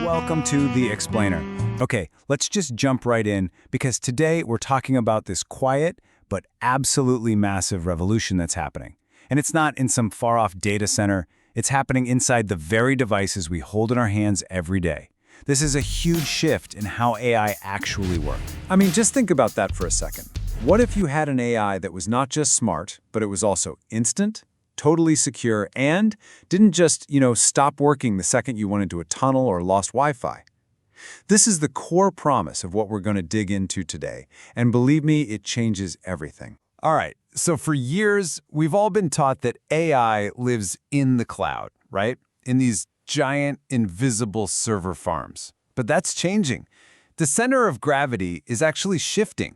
welcome to The Explainer. Okay, let's just jump right in because today we're talking about this quiet but absolutely massive revolution that's happening. And it's not in some far-off data center, it's happening inside the very devices we hold in our hands every day. This is a huge shift in how AI actually works. I mean, just think about that for a second. What if you had an AI that was not just smart, but it was also instant, totally secure, and didn't just, stop working the second you went into a tunnel or lost Wi-Fi? This is the core promise of what we're going to dig into today, and believe me, it changes everything. All right, so for years, we've all been taught that AI lives in the cloud, right? In these giant, invisible server farms. But that's changing. The center of gravity is actually shifting.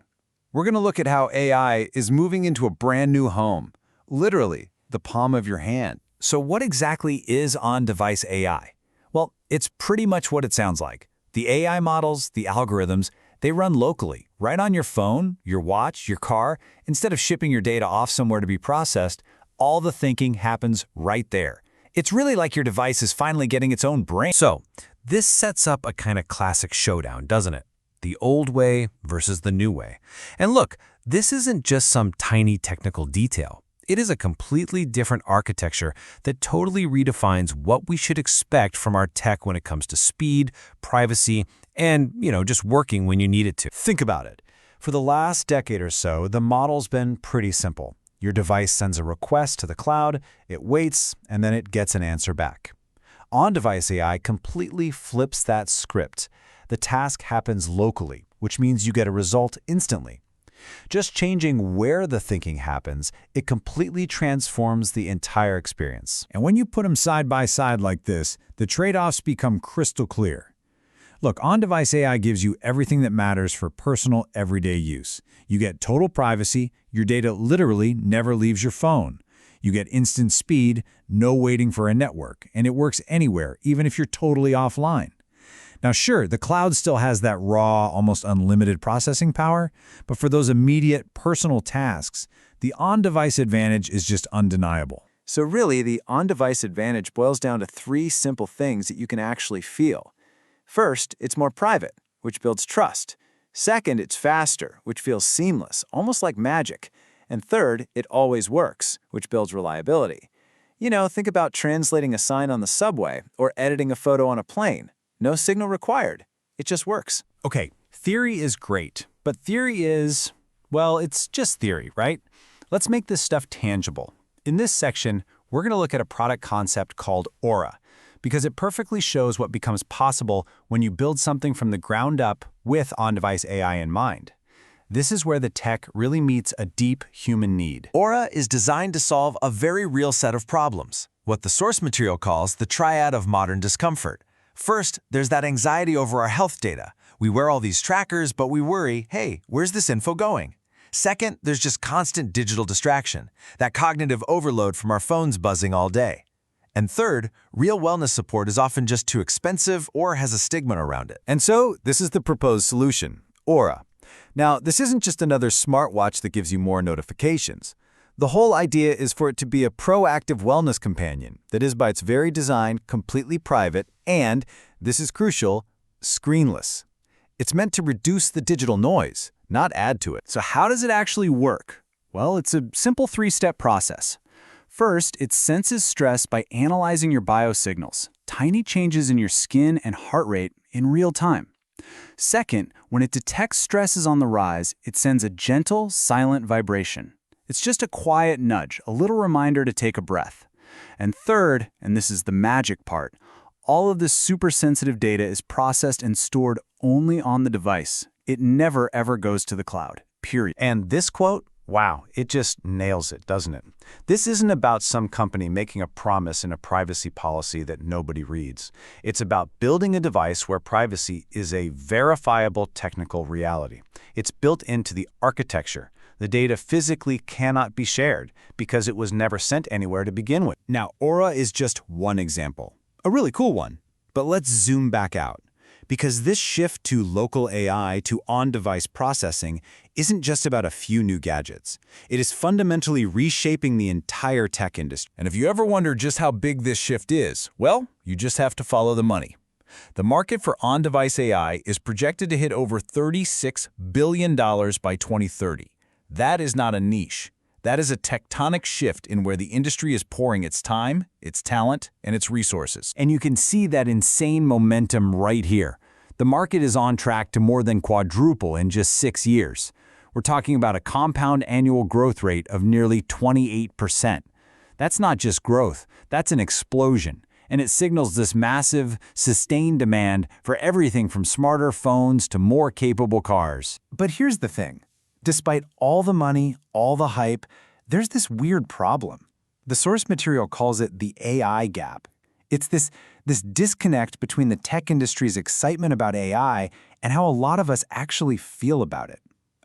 We're going to look at how AI is moving into a brand new home, literally the palm of your hand. So what exactly is on-device AI? Well, it's pretty much what it sounds like. The AI models, the algorithms, they run locally, right on your phone, your watch, your car. Instead of shipping your data off somewhere to be processed, all the thinking happens right there. It's really like your device is finally getting its own brain. So, this sets up a kind of classic showdown, doesn't it? The old way versus the new way. And look, this isn't just some tiny technical detail. It is a completely different architecture that totally redefines what we should expect from our tech when it comes to speed, privacy, and, just working when you need it to. Think about it. For the last decade or so, the model's been pretty simple. Your device sends a request to the cloud, it waits, and then it gets an answer back. On-device AI completely flips that script. The task happens locally, which means you get a result instantly. Just changing where the thinking happens, it completely transforms the entire experience. And when you put them side by side like this, the trade-offs become crystal clear. Look, on-device AI gives you everything that matters for personal, everyday use. You get total privacy, your data literally never leaves your phone. You get instant speed, no waiting for a network, and it works anywhere, even if you're totally offline. Now sure, the cloud still has that raw, almost unlimited processing power, but for those immediate, personal tasks, the on-device advantage is just undeniable. So really, the on-device advantage boils down to three simple things that you can actually feel. First, it's more private, which builds trust. Second, it's faster, which feels seamless, almost like magic. And third, it always works, which builds reliability. Think about translating a sign on the subway or editing a photo on a plane. No signal required. It just works. Okay, theory is great, but theory is, well, it's just theory, right? Let's make this stuff tangible. In this section, we're going to look at a product concept called Aura, because it perfectly shows what becomes possible when you build something from the ground up with on-device AI in mind. This is where the tech really meets a deep human need. Aura is designed to solve a very real set of problems, what the source material calls the triad of modern discomfort. First, there's that anxiety over our health data. We wear all these trackers, but we worry, hey, where's this info going? Second, there's just constant digital distraction, that cognitive overload from our phones buzzing all day. And third, real wellness support is often just too expensive or has a stigma around it. And so, this is the proposed solution, Aura. Now, this isn't just another smartwatch that gives you more notifications. The whole idea is for it to be a proactive wellness companion that is by its very design completely private and, this is crucial, screenless. It's meant to reduce the digital noise, not add to it. So how does it actually work? Well, it's a simple three-step process. First, it senses stress by analyzing your biosignals, tiny changes in your skin and heart rate in real time. Second, when it detects stress is on the rise, it sends a gentle, silent vibration. It's just a quiet nudge, a little reminder to take a breath. And third, and this is the magic part, all of this super sensitive data is processed and stored only on the device. It never ever goes to the cloud, period. And this quote, wow, it just nails it, doesn't it? This isn't about some company making a promise in a privacy policy that nobody reads. It's about building a device where privacy is a verifiable technical reality. It's built into the architecture. The data physically cannot be shared because it was never sent anywhere to begin with. Now, Aura is just one example, a really cool one. But let's zoom back out. Because this shift to local AI to on-device processing isn't just about a few new gadgets. It is fundamentally reshaping the entire tech industry. And if you ever wonder just how big this shift is, well, you just have to follow the money. The market for on-device AI is projected to hit over $36 billion by 2030. That is not a niche. That is a tectonic shift in where the industry is pouring its time, its talent, and its resources. And you can see that insane momentum right here. The market is on track to more than quadruple in just 6 years. We're talking about a compound annual growth rate of nearly 28%. That's not just growth, that's an explosion. And it signals this massive, sustained demand for everything from smarter phones to more capable cars. But here's the thing. Despite all the money, all the hype, there's this weird problem. The source material calls it the AI gap. It's this disconnect between the tech industry's excitement about AI and how a lot of us actually feel about it.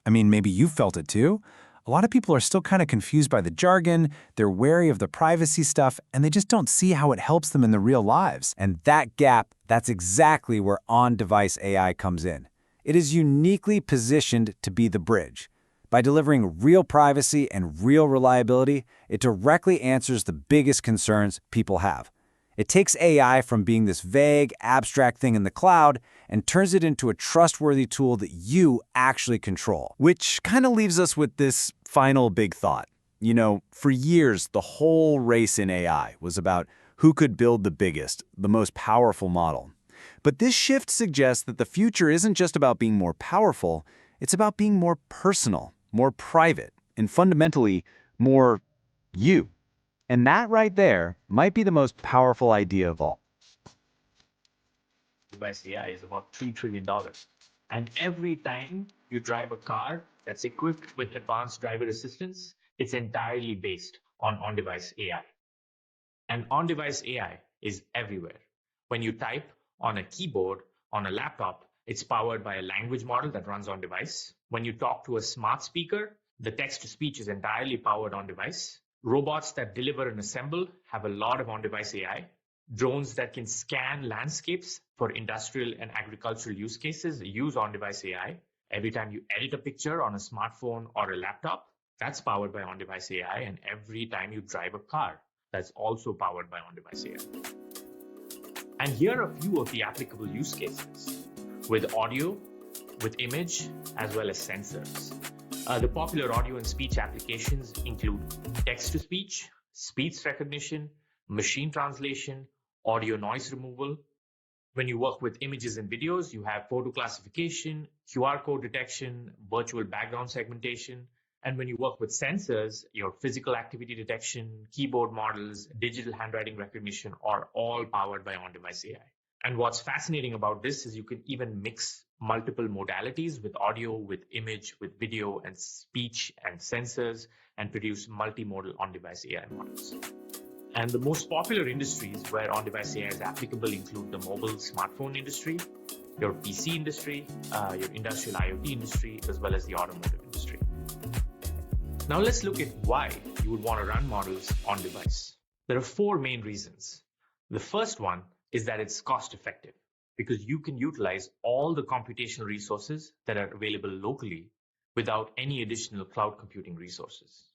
I mean, maybe you felt it too. A lot of people are still kind of confused by the jargon, they're wary of the privacy stuff, and they just don't see how it helps them in their real lives. And that gap, that's exactly where on-device AI comes in. It is uniquely positioned to be the bridge. By delivering real privacy and real reliability, it directly answers the biggest concerns people have. It takes AI from being this vague, abstract thing in the cloud and turns it into a trustworthy tool that you actually control. Which kind of leaves us with this final big thought. You know, for years, the whole race in AI was about who could build the biggest, the most powerful model. But this shift suggests that the future isn't just about being more powerful, it's about being more personal, more private, and fundamentally, more you. And that right there might be the most powerful idea of all. Device AI is about $3 trillion. And every time you drive a car that's equipped with advanced driver assistance, it's entirely based on on-device AI. And on-device AI is everywhere. When you type on a keyboard, on a laptop, it's powered by a language model that runs on device. When you talk to a smart speaker, the text-to-speech is entirely powered on device. Robots that deliver and assemble have a lot of on-device AI. Drones that can scan landscapes for industrial and agricultural use cases use on-device AI. Every time you edit a picture on a smartphone or a laptop, that's powered by on-device AI. And every time you drive a car, that's also powered by on-device AI. And here are a few of the applicable use cases with audio, with image, as well as sensors. The popular audio and speech applications include text-to-speech, speech recognition, machine translation, audio noise removal. When you work with images and videos, you have photo classification, QR code detection, virtual background segmentation. And when you work with sensors, your physical activity detection, keyboard models, digital handwriting recognition are all powered by on-device AI. And what's fascinating about this is you can even mix multiple modalities with audio, with image, with video and speech and sensors and produce multimodal on-device AI models. And the most popular industries where on-device AI is applicable include the mobile smartphone industry, your PC industry, your industrial IoT industry, as well as the automotive industry. Now let's look at why you would want to run models on device. There are 4 main reasons. The first one is that it's cost effective because you can utilize all the computational resources that are available locally without any additional cloud computing resources.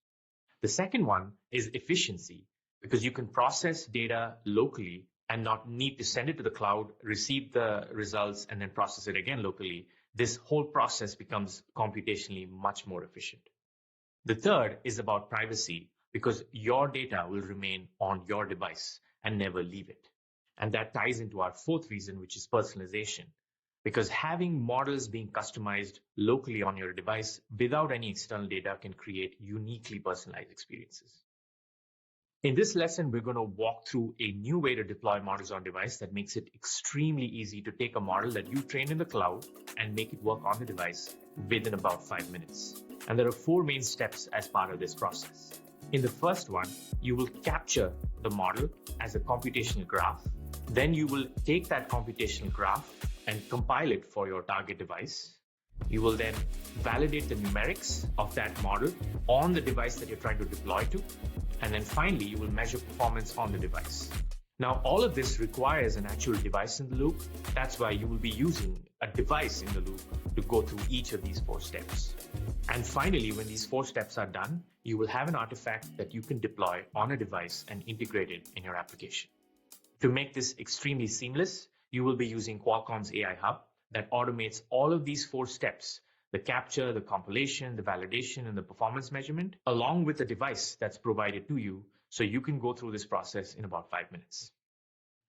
The second one is efficiency because you can process data locally and not need to send it to the cloud, receive the results, and then process it again locally. This whole process becomes computationally much more efficient. The third is about privacy because your data will remain on your device and never leave it. And that ties into our 4th reason, which is personalization. Because having models being customized locally on your device without any external data can create uniquely personalized experiences. In this lesson, we're going to walk through a new way to deploy models on device that makes it extremely easy to take a model that you trained in the cloud and make it work on the device within about 5 minutes. And there are 4 main steps as part of this process. In the first one, you will capture the model as a computational graph. Then you will take that computational graph and compile it for your target device. You will then validate the numerics of that model on the device that you're trying to deploy to. And then finally, you will measure performance on the device. Now, all of this requires an actual device in the loop. That's why you will be using a device in the loop to go through each of these 4 steps. And finally, when these 4 steps are done, you will have an artifact that you can deploy on a device and integrate it in your application. To make this extremely seamless, you will be using Qualcomm's AI Hub that automates all of these 4 steps: the capture, the compilation, the validation, and the performance measurement, along with the device that's provided to you, so you can go through this process in about 5 minutes.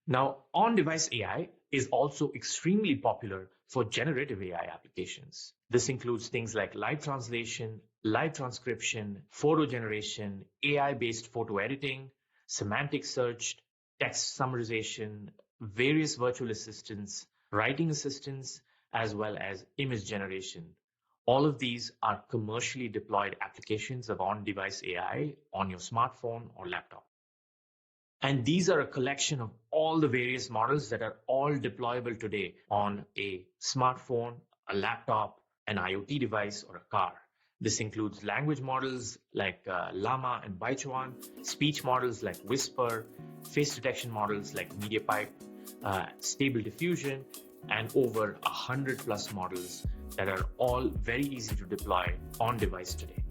Now, on-device AI is also extremely popular for generative AI applications. This includes things like live translation, live transcription, photo generation, AI-based photo editing, semantic search, text summarization, various virtual assistants, writing assistants, as well as image generation. All of these are commercially deployed applications of on-device AI on your smartphone or laptop. And these are a collection of all the various models that are all deployable today on a smartphone, a laptop, an IoT device, or a car. This includes language models like Llama and Baichuan, speech models like Whisper, face detection models like MediaPipe, Stable Diffusion, and over 100+ models that are all very easy to deploy on device today.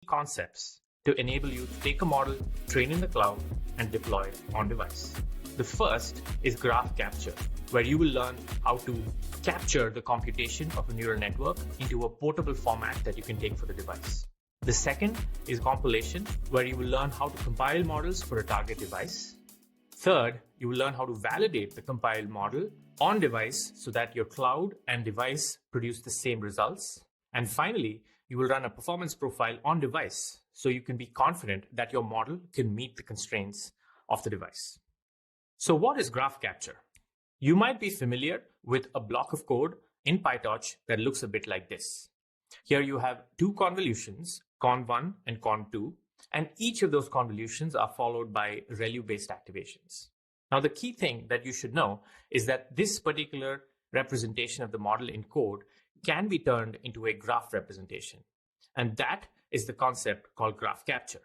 Concepts to enable you to take a model, train in the cloud, and deploy it on device. The first is graph capture, where you will learn how to capture the computation of a neural network into a portable format that you can take for the device. The second is compilation, where you will learn how to compile models for a target device. Third, you will learn how to validate the compiled model on device so that your cloud and device produce the same results. And finally, you will run a performance profile on device so you can be confident that your model can meet the constraints of the device. So what is graph capture? You might be familiar with a block of code in PyTorch that looks a bit like this. Here you have 2 convolutions, con1 and con2, and each of those convolutions are followed by ReLU-based activations. Now, the key thing that you should know is that this particular representation of the model in code can be turned into a graph representation. And that is the concept called graph capture.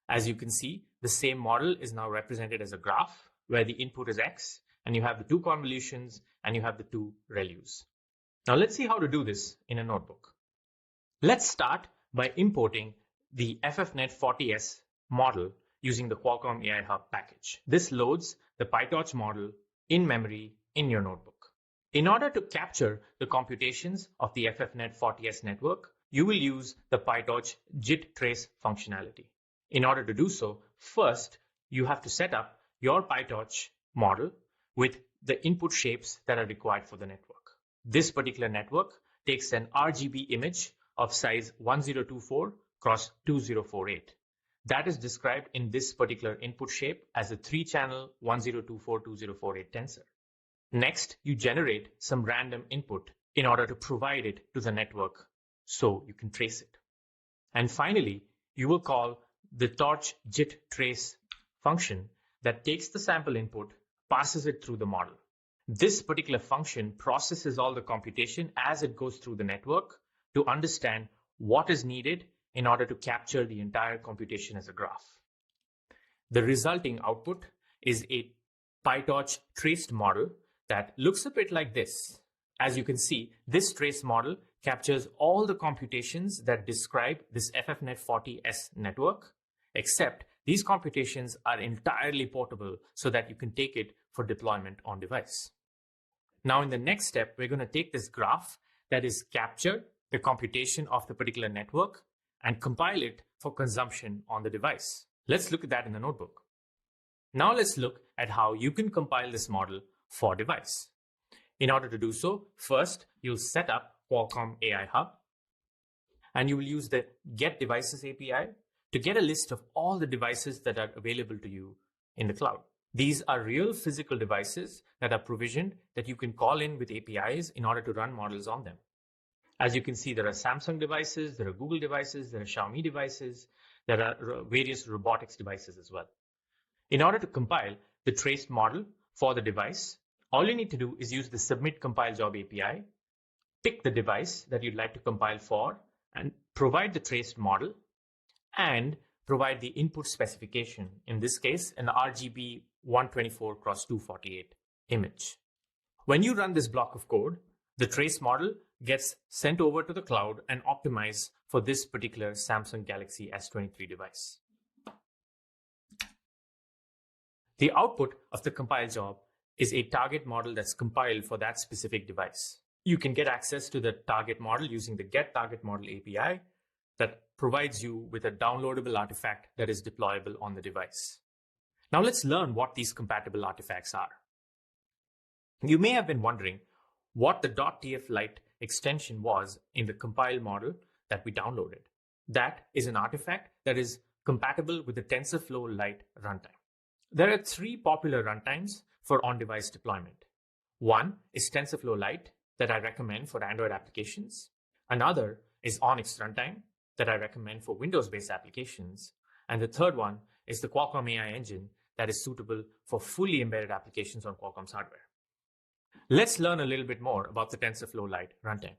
As you can see, the same model is now represented as a graph where the input is X, and you have the 2 convolutions and you have the 2 ReLUs. Now let's see how to do this in a notebook. Let's start by importing the FFnet40S model using the Qualcomm AI Hub package. This loads the PyTorch model in memory in your notebook. In order to capture the computations of the FFnet40S network, you will use the PyTorch JIT trace functionality. In order to do so, first, you have to set up your PyTorch model with the input shapes that are required for the network. This particular network takes an RGB image of size 1024 x 2048. That is described in this particular input shape as a 3-channel 1024-2048 tensor. Next, you generate some random input in order to provide it to the network so you can trace it. And finally, you will call the torch JIT trace function that takes the sample input, passes it through the model. This particular function processes all the computation as it goes through the network to understand what is needed in order to capture the entire computation as a graph. The resulting output is a PyTorch traced model that looks a bit like this. As you can see, this trace model captures all the computations that describe this FFnet40S network, except these computations are entirely portable so that you can take it for deployment on device. Now, in the next step, we're going to take this graph that is captured, the computation of the particular network, and compile it for consumption on the device. Let's look at that in the notebook. Now let's look at how you can compile this model for device. In order to do so, first, you'll set up Qualcomm AI Hub, and you will use the Get Devices API to get a list of all the devices that are available to you in the cloud. These are real physical devices that are provisioned that you can call in with APIs in order to run models on them. As you can see, there are Samsung devices, there are Google devices, there are Xiaomi devices, there are various robotics devices as well. In order to compile the traced model for the device, all you need to do is use the Submit Compile Job API, pick the device that you'd like to compile for, and provide the traced model, and provide the input specification, in this case, an RGB 124x248 image. When you run this block of code, the trace model gets sent over to the cloud and optimized for this particular Samsung Galaxy S23 device. The output of the compile job is a target model that's compiled for that specific device. You can get access to the target model using the Get Target Model API that provides you with a downloadable artifact that is deployable on the device. Now let's learn what these compatible artifacts are. You may have been wondering what the .tf-lite extension was in the compile model that we downloaded. That is an artifact that is compatible with the TensorFlow Lite runtime. There are three popular runtimes for on-device deployment. One is TensorFlow Lite that I recommend for Android applications. Another is Onyx runtime that I recommend for Windows-based applications. And the third one is the Qualcomm AI engine that is suitable for fully embedded applications on Qualcomm's hardware. Let's learn a little bit more about the TensorFlow Lite runtime.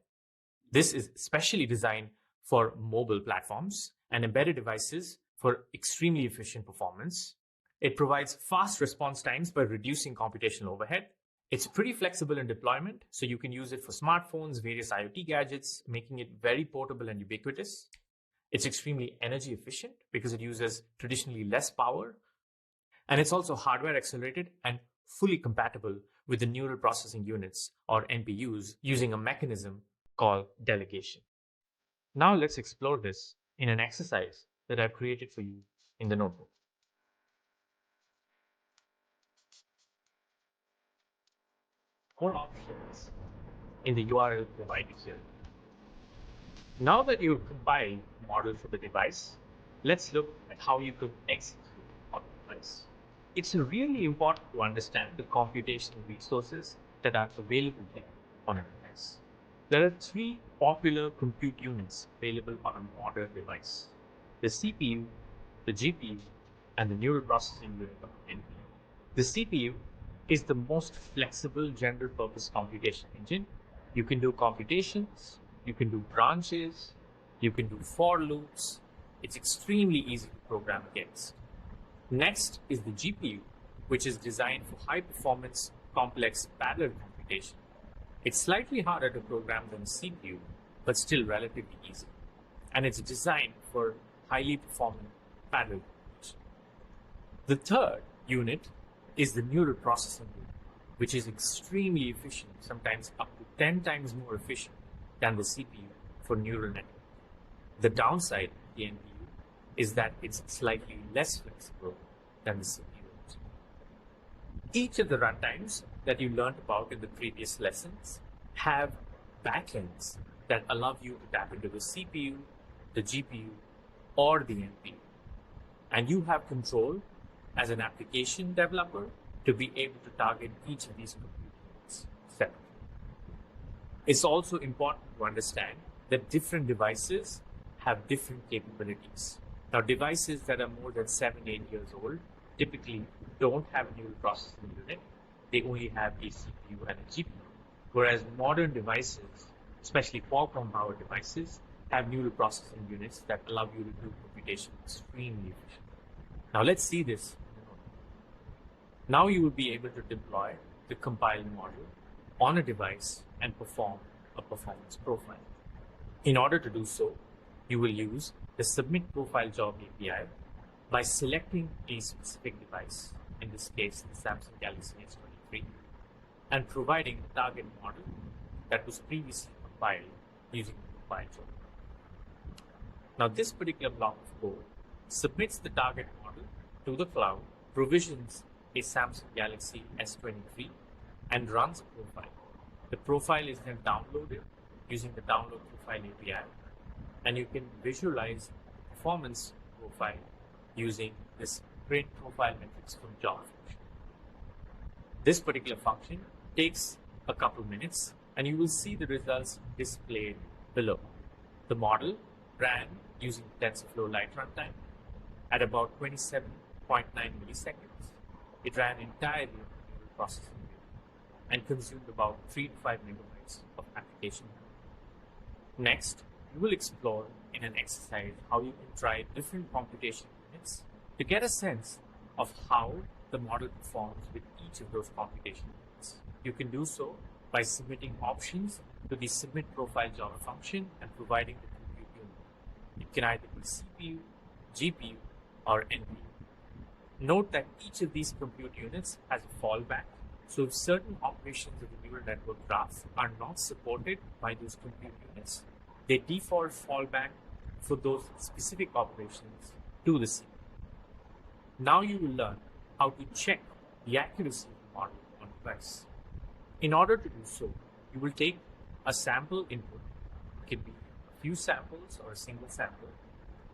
This is specially designed for mobile platforms and embedded devices for extremely efficient performance. It provides fast response times by reducing computational overhead. It's pretty flexible in deployment, so you can use it for smartphones, various IoT gadgets, making it very portable and ubiquitous. It's extremely energy efficient because it uses traditionally less power. And it's also hardware accelerated and fully compatible with the neural processing units, or NPUs, using a mechanism called delegation. Now let's explore this in an exercise that I've created for you in the notebook. More options in the URL provided here. Now that you've compiled the model for the device, let's look at how you could execute on the device. It's really important to understand the computational resources that are available here on a device. There are three popular compute units available on a modern device: the CPU, the GPU, and the neural processing unit of the NPU. The CPU is the most flexible general purpose computation engine. You can do computations, you can do branches, you can do for loops. It's extremely easy to program against. Next is the GPU, which is designed for high performance, complex parallel computation. It's slightly harder to program than the CPU, but still relatively easy. And it's designed for highly performant parallel computation. The third unit is the neural processing unit, which is extremely efficient, sometimes up to 10 times more efficient than the CPU for neural network. The downside of the NPU is that it's slightly less flexible than the CPU. Each of the runtimes that you learned about in the previous lessons have backends that allow you to tap into the CPU, the GPU, or the NPU. And you have control as an application developer to be able to target each of these compute units separately. It's also important to understand that different devices have different capabilities. Now, devices that are more than 7-8 years old typically don't have a neural processing unit. They only have a CPU and a GPU. Whereas modern devices, especially Qualcomm-powered devices, have neural processing units that allow you to do computation extremely efficiently. Now let's see this. Now you will be able to deploy the compiled model on a device and perform a performance profile. In order to do so, you will use the Submit Profile Job API by selecting a specific device, in this case the Samsung Galaxy S23, and providing the target model that was previously compiled using the profile job. Now this particular block of code submits the target model to the cloud, provisions a Samsung Galaxy S23, and runs a profile. The profile is then downloaded using the Download Profile API, and you can visualize the performance profile using this Print Profile Metrics from job function. This particular function takes a couple minutes, and you will see the results displayed below. The model ran using TensorFlow Lite runtime at about 27.9 milliseconds. It ran entirely on the neural processing unit and consumed about 3 to 5 megabytes of application memory. Next, we will explore in an exercise how you can try different computation units to get a sense of how the model performs with each of those computation units. You can do so by submitting options to the Submit Profile Job function and providing the compute unit. It can either be CPU, GPU, or NPU. Note that each of these compute units has a fallback. So if certain operations of the neural network graph are not supported by those compute units, they default fallback for those specific operations to the CPU. Now you will learn how to check the accuracy of the model on device. In order to do so, you will take a sample input. It can be a few samples or a single sample.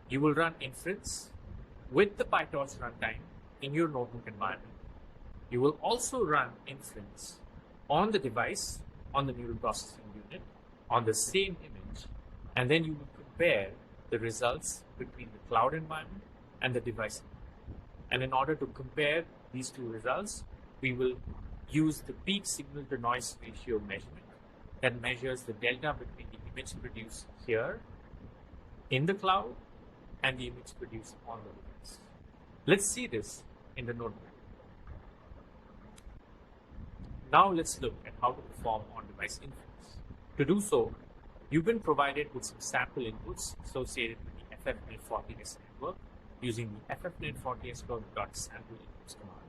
You will run inference with the PyTorch runtime in your notebook environment. You will also run inference on the device, on the neural processing unit, on the same image, and then you will compare the results between the cloud environment and the device environment. And in order to compare these two results, we will use the peak signal to noise ratio measurement that measures the delta between the image produced here in the cloud and the image produced on the device. Let's see this in the notebook. Now let's look at how to perform on-device inference. To do so, you've been provided with some sample inputs associated with the ffnet40s network using the ffnet40s.sample inputs command.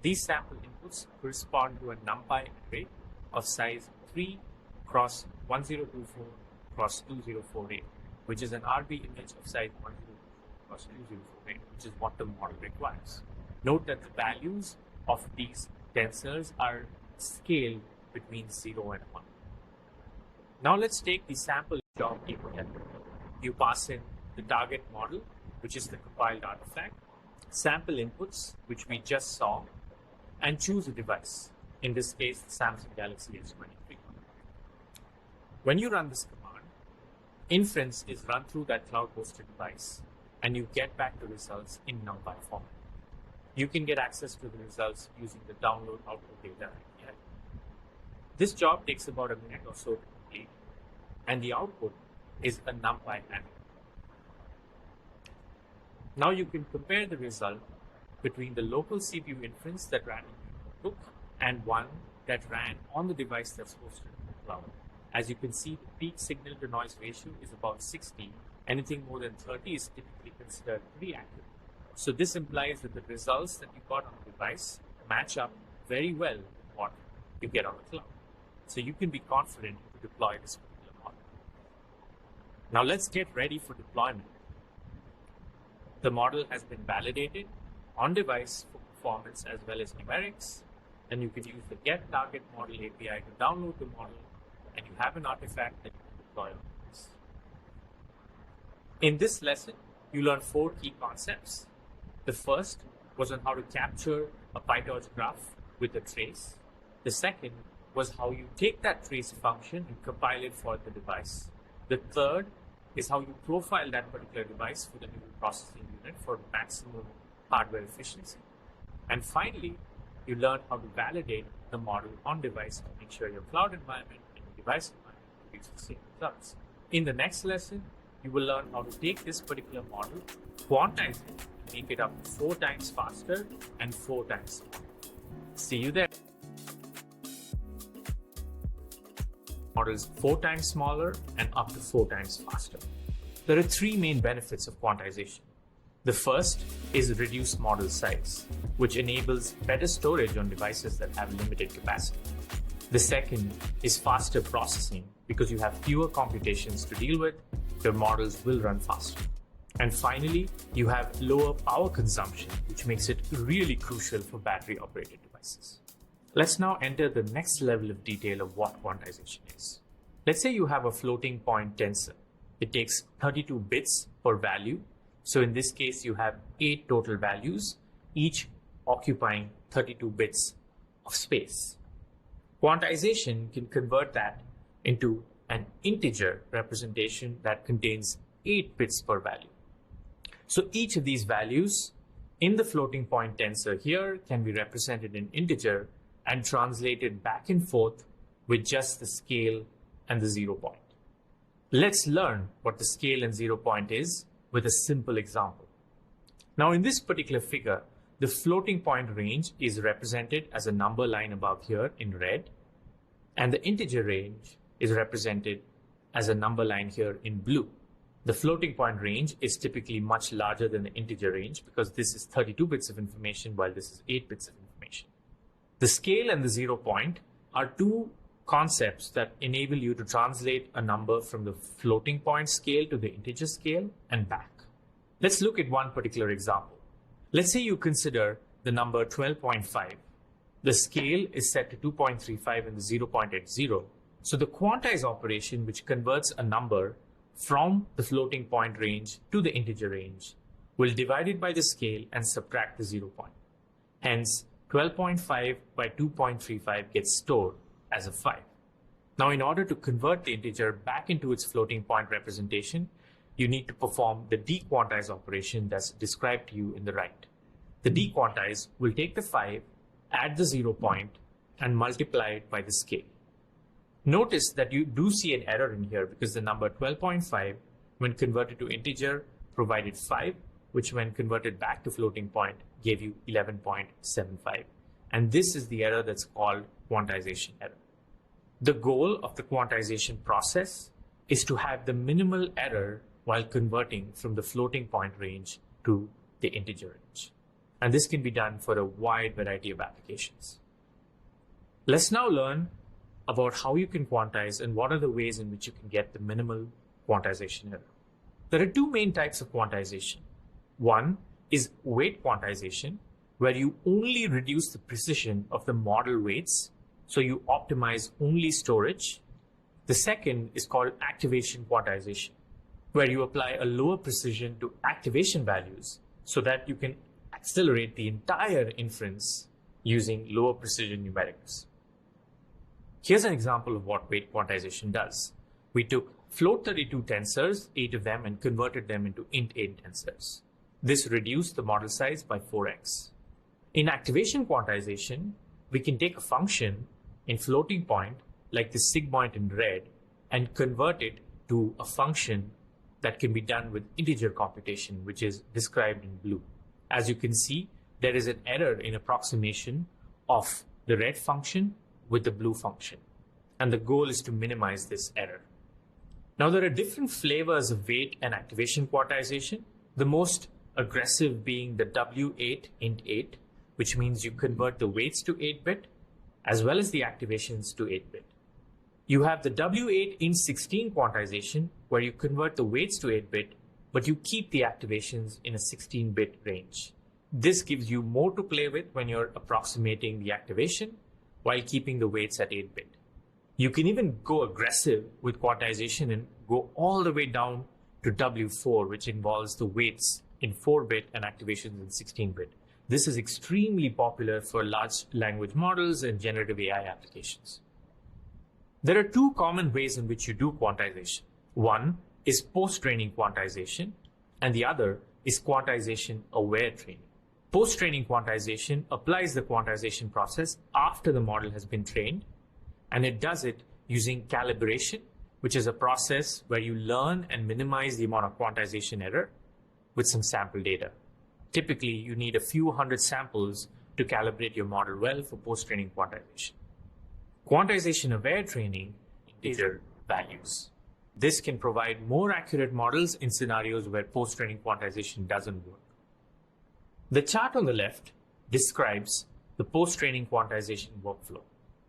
These sample inputs correspond to a NumPy array of size 3 cross 1024 cross 2048, which is an RB image of size 1024 cross 2048, which is what the model requires. Note that the values of these tensors are scaled between 0 and 1. Now let's take the sample job input element. You pass in the target model, which is the compiled artifact, sample inputs, which we just saw, and choose a device, in this case, the Samsung Galaxy S23. When you run this command, inference is run through that cloud-hosted device, and you get back the results in NumPy format. You can get access to the results using the download output data API. This job takes about a minute or so to complete, and the output is a NumPy array. Now you can compare the result between the local CPU inference that ran in your notebook and one that ran on the device that's hosted in the cloud. As you can see, the peak signal to noise ratio is about 60. Anything more than 30 is typically considered pretty accurate. So this implies that the results that you got on the device match up very well with what you get on the cloud. So you can be confident to deploy this particular model. Now let's get ready for deployment. The model has been validated on device for performance as well as numerics. Then you can use the get target model API to download the model, and you have an artifact that you can deploy on device. In this lesson, you learned 4 key concepts. The first was on how to capture a PyTorch graph with a trace. The second was how you take that trace function and compile it for the device. The third is how you profile that particular device for the neural processing unit for maximum hardware efficiency. And finally, you learn how to validate the model on device to make sure your cloud environment and your device environment produce the same results. In the next lesson, you will learn how to take this particular model, quantize it, and make it up to 4 times faster and 4 times smaller. See you there. Models 4 times smaller and up to 4 times faster. There are 3 main benefits of quantization. The first is reduced model size, which enables better storage on devices that have limited capacity. The second is faster processing. Because you have fewer computations to deal with, your models will run faster. And finally, you have lower power consumption, which makes it really crucial for battery-operated devices. Let's now enter the next level of detail of what quantization is. Let's say you have a floating point tensor. It takes 32 bits per value. So in this case, you have 8 total values, each occupying 32 bits of space. Quantization can convert that into an integer representation that contains 8 bits per value. So each of these values in the floating point tensor here can be represented in integer and translated back and forth with just the scale and the 0 point. Let's learn what the scale and 0 point is with a simple example. Now in this particular figure, the floating point range is represented as a number line above here in red, and the integer range is represented as a number line here in blue. The floating point range is typically much larger than the integer range because this is 32 bits of information while this is 8 bits of information. The scale and the 0 point are two concepts that enable you to translate a number from the floating point scale to the integer scale and back. Let's look at one particular example. Let's say you consider the number 12.5. The scale is set to 2.35 and the 0 point at 0. So the quantize operation, which converts a number from the floating point range to the integer range, will divide it by the scale and subtract the 0 point. Hence, 12.5 by 2.35 gets stored as a 5. Now, in order to convert the integer back into its floating point representation, you need to perform the dequantize operation that's described to you in the right. The dequantize will take the 5, add the 0 point, and multiply it by the scale. Notice that you do see an error in here because the number 12.5, when converted to integer, provided 5, which when converted back to floating point, gave you 11.75. And this is the error that's called quantization error. The goal of the quantization process is to have the minimal error while converting from the floating point range to the integer range. And this can be done for a wide variety of applications. Let's now learn about how you can quantize and what are the ways in which you can get the minimal quantization error. There are two main types of quantization. One is weight quantization, where you only reduce the precision of the model weights, so you optimize only storage. The second is called activation quantization, where you apply a lower precision to activation values so that you can accelerate the entire inference using lower precision numerics. Here's an example of what weight quantization does. We took float32 tensors, 8 of them, and converted them into int8 tensors. This reduced the model size by 4x. In activation quantization, we can take a function in floating point, like the sigmoid in red, and convert it to a function that can be done with integer computation, which is described in blue. As you can see, there is an error in approximation of the red function with the blue function. And the goal is to minimize this error. Now, there are different flavors of weight and activation quantization, the most aggressive being the W8 int8, which means you convert the weights to 8-bit, as well as the activations to 8-bit. You have the W8 int16 quantization, where you convert the weights to 8-bit, but you keep the activations in a 16-bit range. This gives you more to play with when you're approximating the activation, while keeping the weights at 8-bit. You can even go aggressive with quantization and go all the way down to W4, which involves the weights in 4-bit and activations in 16-bit. This is extremely popular for large language models and generative AI applications. There are two common ways in which you do quantization. One is post-training quantization, and the other is quantization-aware training. Post-training quantization applies the quantization process after the model has been trained, and it does it using calibration, which is a process where you learn and minimize the amount of quantization error with some sample data. Typically, you need a few hundred samples to calibrate your model well for post-training quantization. Quantization-aware training is values. This can provide more accurate models in scenarios where post-training quantization doesn't work. The chart on the left describes the post-training quantization workflow,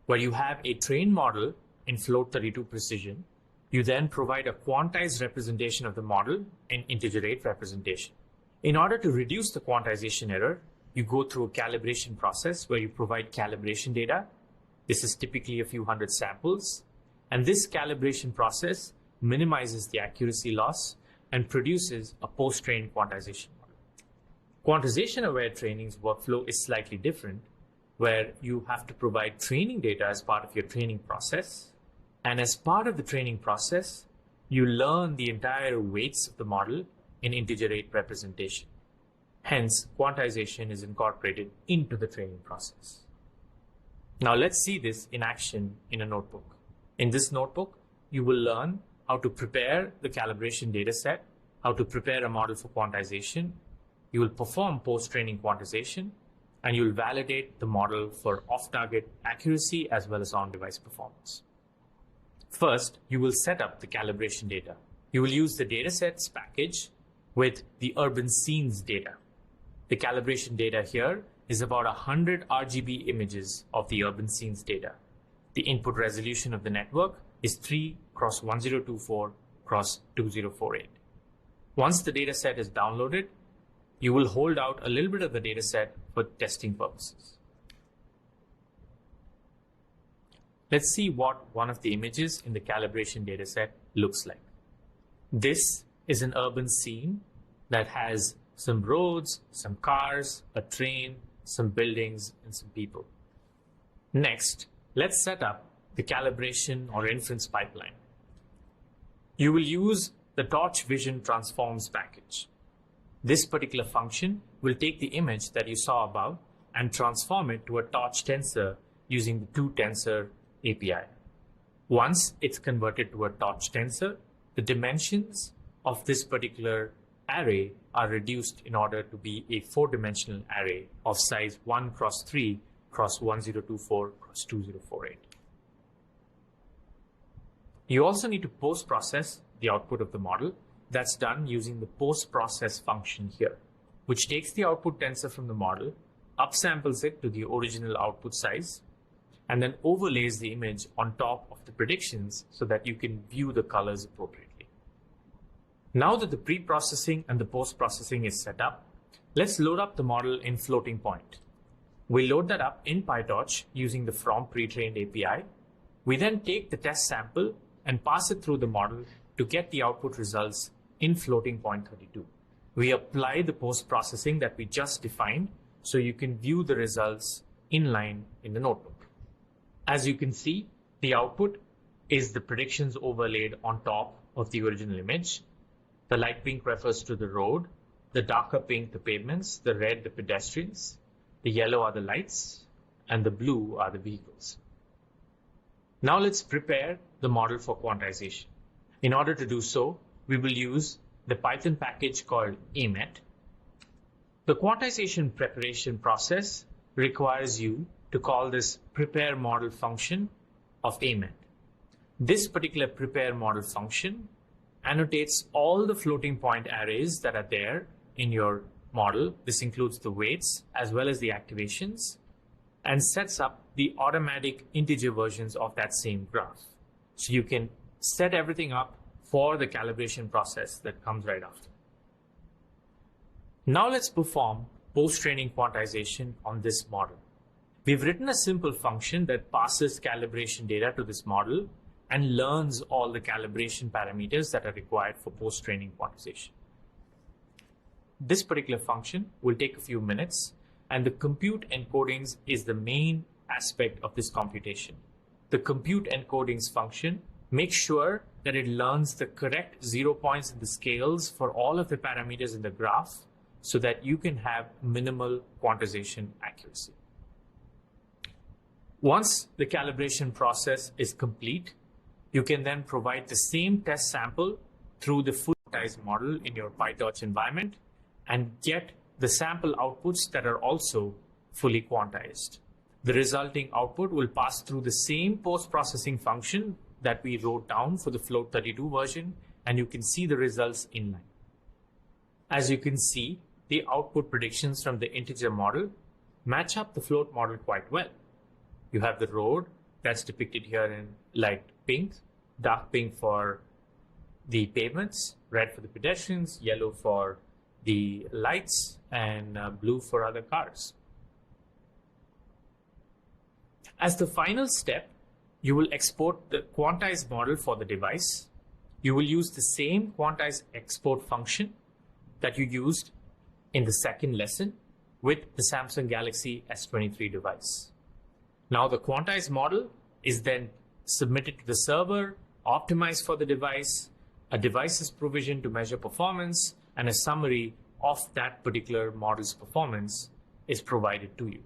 where you have a trained model in float32 precision. You then provide a quantized representation of the model in integer 8 representation. In order to reduce the quantization error, you go through a calibration process where you provide calibration data. This is typically a few hundred samples, and this calibration process minimizes the accuracy loss and produces a post-trained quantization model. Quantization-aware training's workflow is slightly different, where you have to provide training data as part of your training process. And as part of the training process, you learn the entire weights of the model in integer 8 representation. Hence, quantization is incorporated into the training process. Now let's see this in action in a notebook. In this notebook, you will learn how to prepare the calibration data set, how to prepare a model for quantization. You will perform post-training quantization, and you will validate the model for off-target accuracy as well as on-device performance. First, you will set up the calibration data. You will use the datasets package with the urban scenes data. The calibration data here is about 100 RGB images of the urban scenes data. The input resolution of the network is 3 x 1024 x 2048. Once the dataset is downloaded, you will hold out a little bit of the dataset for testing purposes. Let's see what one of the images in the calibration dataset looks like. This is an urban scene that has some roads, some cars, a train, some buildings, and some people. Next, let's set up the calibration or inference pipeline. You will use the Torch Vision Transforms package. This particular function will take the image that you saw above and transform it to a Torch tensor using the toTensor API. Once it's converted to a Torch tensor, the dimensions of this particular array are reduced in order to be a 4-dimensional array of size 1 x 3 x 1024 x 2048. You also need to post-process the output of the model. That's done using the post-process function here, which takes the output tensor from the model, upsamples it to the original output size, and then overlays the image on top of the predictions so that you can view the colors appropriately. Now that the pre-processing and the post-processing is set up, let's load up the model in floating point. We load that up in PyTorch using the from pre-trained API. We then take the test sample and pass it through the model to get the output results in floating point 32. We apply the post-processing that we just defined so you can view the results inline in the notebook. As you can see, the output is the predictions overlaid on top of the original image. The light pink refers to the road, the darker pink the pavements, the red the pedestrians, the yellow are the lights, and the blue are the vehicles. Now let's prepare the model for quantization. In order to do so, we will use the Python package called AMET. The quantization preparation process requires you to call this prepare model function of AMET. This particular prepare model function annotates all the floating point arrays that are there in your model. This includes the weights as well as the activations, and sets up the automatic integer versions of that same graph. So you can set everything up for the calibration process that comes right after. Now let's perform post-training quantization on this model. We've written a simple function that passes calibration data to this model and learns all the calibration parameters that are required for post-training quantization. This particular function will take a few minutes, and the compute encodings is the main aspect of this computation. The compute encodings function makes sure that it learns the correct 0 points in the scales for all of the parameters in the graph so that you can have minimal quantization accuracy. Once the calibration process is complete, you can then provide the same test sample through the full quantized model in your PyTorch environment and get the sample outputs that are also fully quantized. The resulting output will pass through the same post-processing function that we wrote down for the float 32 version, and you can see the results inline. As you can see, the output predictions from the integer model match up the float model quite well. You have the road that's depicted here in light pink, dark pink for the pavements, red for the pedestrians, yellow for the lights, and blue for other cars. As the final step, you will export the quantized model for the device. You will use the same quantized export function that you used in the second lesson with the Samsung Galaxy S23 device. Now the quantized model is then submitted to the server, optimized for the device, a device is provisioned to measure performance, and a summary of that particular model's performance is provided to you.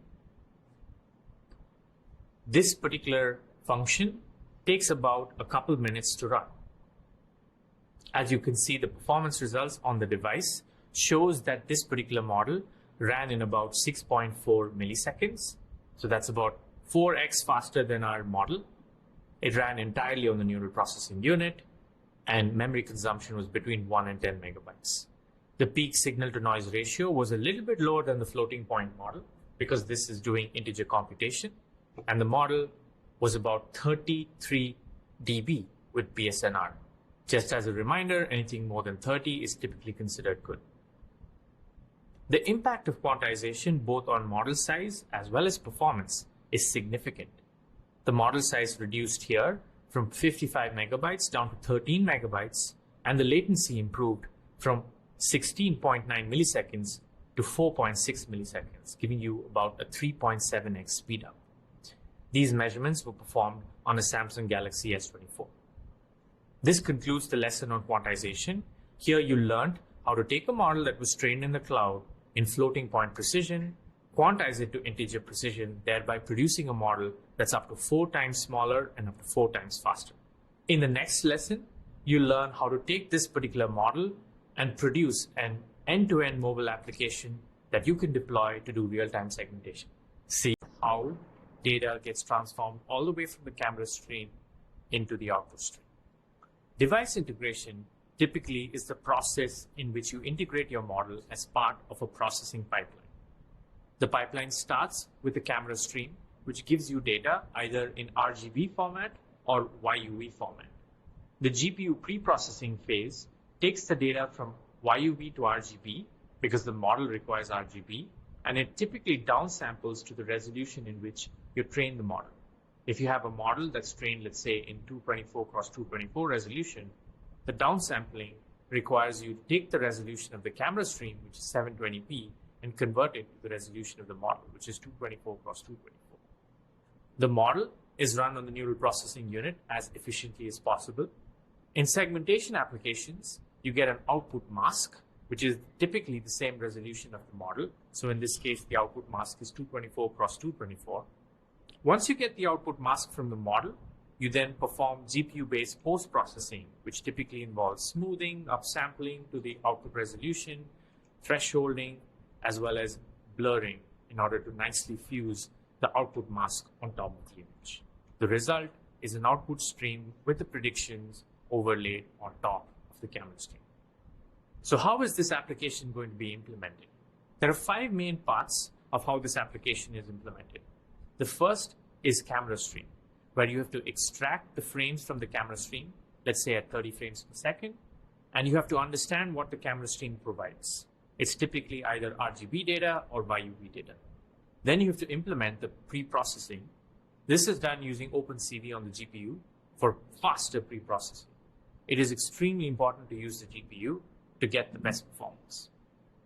This particular function takes about a couple minutes to run. As you can see, the performance results on the device shows that this particular model ran in about 6.4 milliseconds. So that's about 4x faster than our model. It ran entirely on the neural processing unit. and memory consumption was between 1 and 10 megabytes. The peak signal to noise ratio was a little bit lower than the floating point model because this is doing integer computation, and the model was about 33 dB with PSNR. Just as a reminder, anything more than 30 is typically considered good. The impact of quantization both on model size as well as performance is significant. The model size reduced here from 55 megabytes down to 13 megabytes, and the latency improved from 16.9 milliseconds to 4.6 milliseconds, giving you about a 3.7x speed up. These measurements were performed on a Samsung Galaxy S24. This concludes the lesson on quantization. Here you learned how to take a model that was trained in the cloud in floating point precision, quantize it to integer precision, thereby producing a model that's up to 4 times smaller and up to 4 times faster. In the next lesson, you'll learn how to take this particular model and produce an end-to-end mobile application that you can deploy to do real-time segmentation. See how data gets transformed all the way from the camera stream into the output stream. Device integration typically is the process in which you integrate your model as part of a processing pipeline. The pipeline starts with the camera stream, which gives you data either in RGB format or YUV format. The GPU pre-processing phase takes the data from YUV to RGB because the model requires RGB, and it typically downsamples to the resolution in which you train the model. If you have a model that's trained, let's say, in 224 x 224 resolution, the downsampling requires you to take the resolution of the camera stream, which is 720p, and convert it to the resolution of the model, which is 224 x 224. The model is run on the neural processing unit as efficiently as possible. In segmentation applications, you get an output mask, which is typically the same resolution of the model. So in this case, the output mask is 224 x 224. Once you get the output mask from the model, you then perform GPU-based post-processing, which typically involves smoothing, upsampling to the output resolution, thresholding, as well as blurring in order to nicely fuse the output mask on top of the image. The result is an output stream with the predictions overlaid on top of the camera stream. So how is this application going to be implemented? There are 5 main parts of how this application is implemented. The first is camera stream, where you have to extract the frames from the camera stream, let's say at 30 frames per second, and you have to understand what the camera stream provides. It's typically either RGB data or YUV data. Then you have to implement the pre-processing. This is done using OpenCV on the GPU for faster pre-processing. It is extremely important to use the GPU to get the best performance.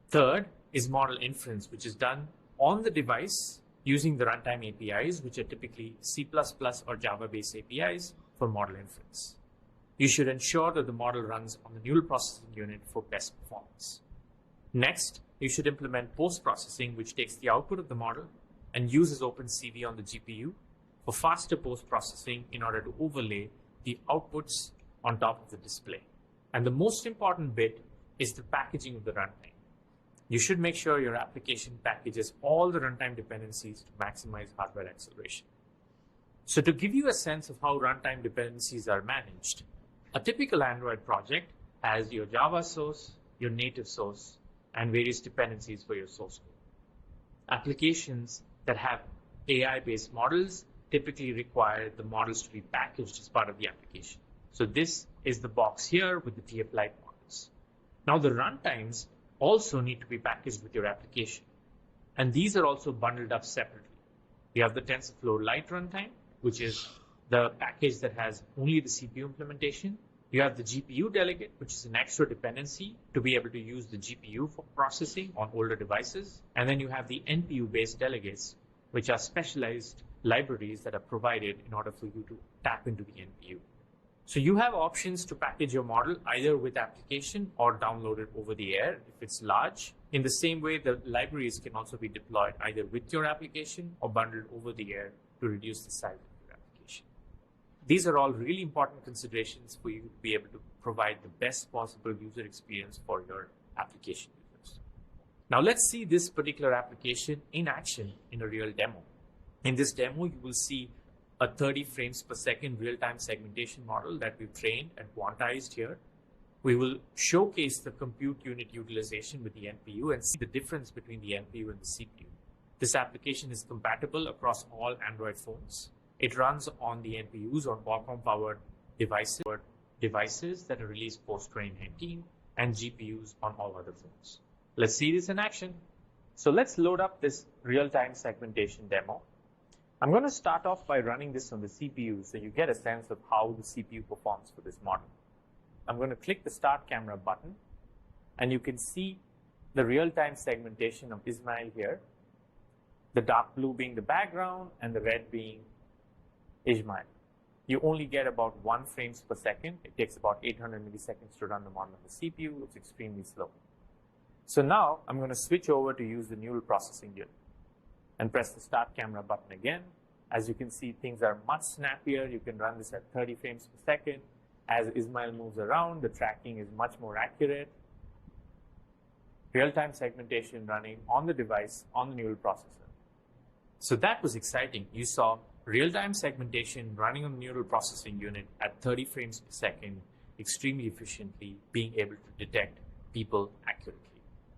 Third is model inference, which is done on the device using the runtime APIs, which are typically C++ or Java-based APIs for model inference. You should ensure that the model runs on the neural processing unit for best performance. Next, you should implement post-processing, which takes the output of the model and uses OpenCV on the GPU for faster post-processing in order to overlay the outputs on top of the display. And the most important bit is the packaging of the runtime. You should make sure your application packages all the runtime dependencies to maximize hardware acceleration. So to give you a sense of how runtime dependencies are managed, a typical Android project has your Java source, your native source, and various dependencies for your source code. Applications that have AI-based models typically require the models to be packaged as part of the application. So this is the box here with the TF-Lite models. Now the runtimes also need to be packaged with your application, and these are also bundled up separately. You have the TensorFlow Lite runtime, which is the package that has only the CPU implementation. You have the GPU delegate, which is an extra dependency to be able to use the GPU for processing on older devices. And then you have the NPU-based delegates, which are specialized libraries that are provided in order for you to tap into the NPU. So you have options to package your model either with application or download it over the air if it's large. In the same way, the libraries can also be deployed either with your application or bundled over the air to reduce the size of your application. These are all really important considerations for you to be able to provide the best possible user experience for your application users. Now let's see this particular application in action in a real demo. In this demo, you will see a 30 frames per second real-time segmentation model that we've trained and quantized here. We will showcase the compute unit utilization with the NPU and see the difference between the NPU and the CPU. This application is compatible across all Android phones. It runs on the NPUs on Qualcomm-powered devices that are released post-2019 and GPUs on all other phones. Let's see this in action. So let's load up this real-time segmentation demo. I'm going to start off by running this on the CPU so you get a sense of how the CPU performs for this model. I'm going to click the Start Camera button, and you can see the real-time segmentation of Ismail here, the dark blue being the background and the red being Ismail. You only get about 1 frames per second. It takes about 800 milliseconds to run the model on the CPU. It's extremely slow. So now I'm going to switch over to use the neural processing unit and press the Start Camera button again. As you can see, things are much snappier. You can run this at 30 frames per second. As Ismail moves around, the tracking is much more accurate. Real-time segmentation running on the device, on the neural processor. So that was exciting. You saw real-time segmentation running on the neural processing unit at 30 frames per second, extremely efficiently, being able to detect people accurately.